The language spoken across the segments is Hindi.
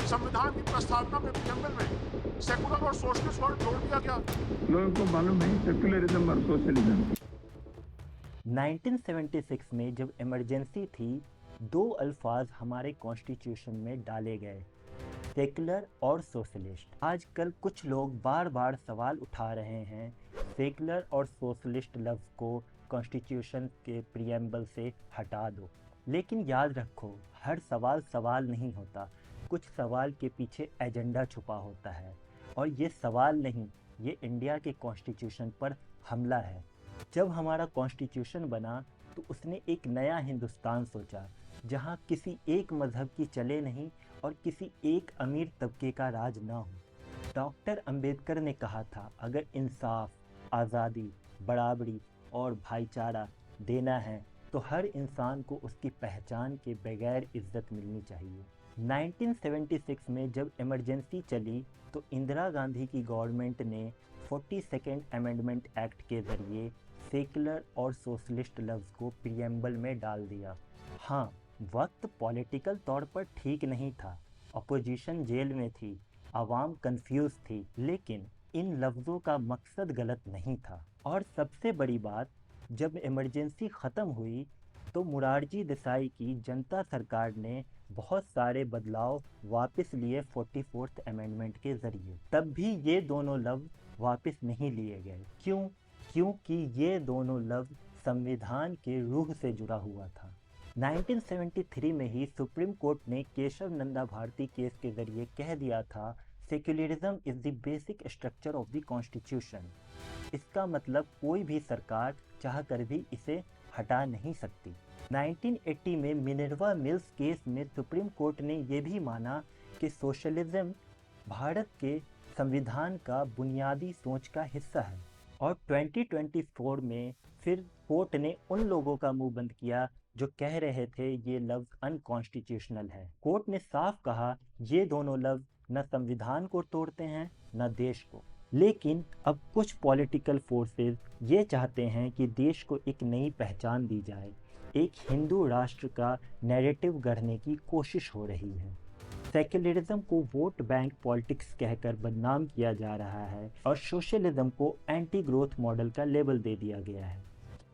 संविधान की प्रस्तावना में प्रियम्बल में सेकुलर और सोशलिस्ट वर्ड जोड़ दिया गया। लोगों को मालूम है सेकुलरिज्म और सोशलिज्म। 1976 में जब इमरजेंसी थी, दो अल्फाज हमारे कॉन्स्टिट्यूशन में डाले गए, सेकुलर और सोशलिस्ट। आजकल कुछ लोग बार बार सवाल उठा रहे हैं सेकुलर और सोशलिस्ट लफ्ज़ को कॉन्स्टिट्यूशन के प्रियम्बल से हटा दो। लेकिन याद रखो, हर सवाल सवाल नहीं होता, कुछ सवाल के पीछे एजेंडा छुपा होता है। और ये सवाल नहीं, ये इंडिया के कॉन्स्टिट्यूशन पर हमला है। जब हमारा कॉन्स्टिट्यूशन बना तो उसने एक नया हिंदुस्तान सोचा, जहाँ किसी एक मज़हब की चले नहीं और किसी एक अमीर तबके का राज ना हो। डॉक्टर अंबेडकर ने कहा था, अगर इंसाफ, आज़ादी, बराबरी और भाईचारा देना है तो हर इंसान को उसकी पहचान के बगैर इज्जत मिलनी चाहिए। 1976 में जब इमरजेंसी चली तो इंदिरा गांधी की गवर्नमेंट ने 42nd अमेंडमेंट एक्ट के ज़रिए सेकुलर और सोशलिस्ट लफ्ज़ को प्रियम्बल में डाल दिया। हाँ, वक्त पॉलिटिकल तौर पर ठीक नहीं था, अपोजिशन जेल में थी, आवाम कंफ्यूज थी, लेकिन इन लफ्ज़ों का मकसद गलत नहीं था। और सबसे बड़ी बात, जब इमरजेंसी ख़त्म हुई तो मुरारजी देसाई की जनता सरकार ने बहुत सारे बदलाव वापस लिए 44th अमेंडमेंट के ज़रिए। तब भी ये दोनों लफ्ज़ वापस नहीं लिए गए। क्यों? क्योंकि ये दोनों लफ्ज़ संविधान के रूह से जुड़ा हुआ था। 1973 में ही सुप्रीम कोर्ट ने केशव नंदा भारती केस के ज़रिए कह दिया था, secularism is the basic structure of the constitution. इसका मतलब कोई भी सरकार चाह कर भी इसे हटा नहीं सकती। 1980 में मिनर्वा मिल्स केस में सुप्रीम कोर्ट ने यह भी माना कि सोशलिज्म भारत के संविधान का बुनियादी सोच का हिस्सा है। और 2024 में फिर कोर्ट ने उन लोगों का मुंह बंद किया जो कह रहे थे ये लफ्ज़ अनकॉन्स्टिट्यूशनल है। कोर्ट ने साफ कहा, ये दोनों लफ्ज़ न संविधान को तोड़ते हैं न देश को। लेकिन अब कुछ पॉलिटिकल फोर्सेस ये चाहते हैं कि देश को एक नई पहचान दी जाए, एक हिंदू राष्ट्र का नैरेटिव गढ़ने की कोशिश हो रही है। सेक्युलरिज्म को वोट बैंक पॉलिटिक्स कहकर बदनाम किया जा रहा है और सोशलिज्म को एंटी ग्रोथ मॉडल का लेबल दे दिया गया है।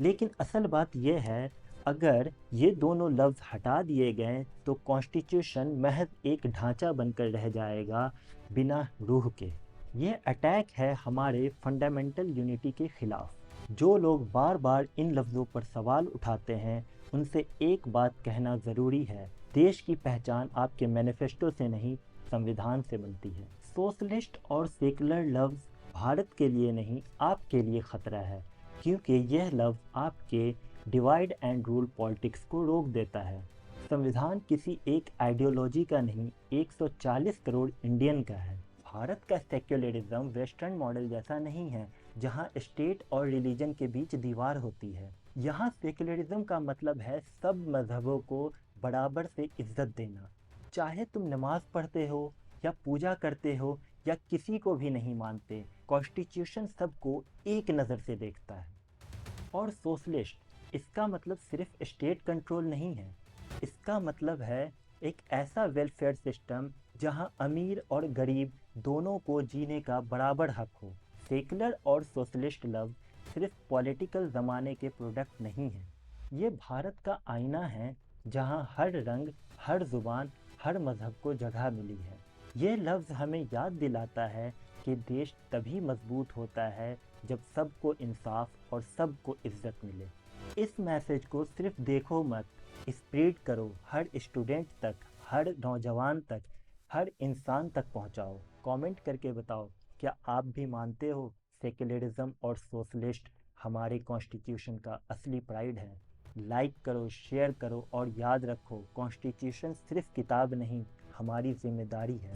लेकिन असल बात यह है, अगर ये दोनों लफ्ज़ हटा दिए गए तो कॉन्स्टिट्यूशन महज एक ढांचा बनकर रह जाएगा, बिना रूह के। ये अटैक है हमारे फंडामेंटल यूनिटी के खिलाफ। जो लोग बार बार इन लफ्ज़ों पर सवाल उठाते हैं, उनसे एक बात कहना ज़रूरी है, देश की पहचान आपके मैनिफेस्टो से नहीं, संविधान से बनती है। सोशलिस्ट और सेकुलर लफ्ज़ भारत के लिए नहीं, आपके लिए ख़तरा है, क्योंकि यह लफ्ज़ आपके डिवाइड एंड रूल पॉलिटिक्स को रोक देता है। संविधान किसी एक आइडियोलॉजी का नहीं, 140 करोड़ इंडियन का है। भारत का सेक्युलरिज्म वेस्टर्न मॉडल जैसा नहीं है, जहां स्टेट और रिलीजन के बीच दीवार होती है। यहाँ सेक्युलरिज्म का मतलब है सब मजहबों को बराबर से इज्जत देना। चाहे तुम नमाज पढ़ते हो या पूजा करते हो या किसी को भी नहीं मानते, कॉन्स्टिट्यूशन सबको एक नज़र से देखता है। और सोशलिस्ट, इसका मतलब सिर्फ स्टेट कंट्रोल नहीं है, इसका मतलब है एक ऐसा वेलफेयर सिस्टम जहां अमीर और गरीब दोनों को जीने का बराबर हक हो। सेकुलर और सोशलिस्ट लफ्ज़ सिर्फ पॉलिटिकल ज़माने के प्रोडक्ट नहीं हैं, ये भारत का आईना है जहां हर रंग, हर ज़ुबान, हर मज़हब को जगह मिली है। ये लफ्ज़ हमें याद दिलाता है कि देश तभी मजबूत होता है जब सबको इंसाफ और सबको इज्जत मिले। इस मैसेज को सिर्फ देखो मत, स्प्रेड करो, हर स्टूडेंट तक, हर नौजवान तक, हर इंसान तक पहुंचाओ। कमेंट करके बताओ, क्या आप भी मानते हो सेक्युलरिज्म और सोशलिस्ट हमारे कॉन्स्टिट्यूशन का असली प्राइड है? लाइक करो, शेयर करो और याद रखो, कॉन्स्टिट्यूशन सिर्फ किताब नहीं, हमारी जिम्मेदारी है।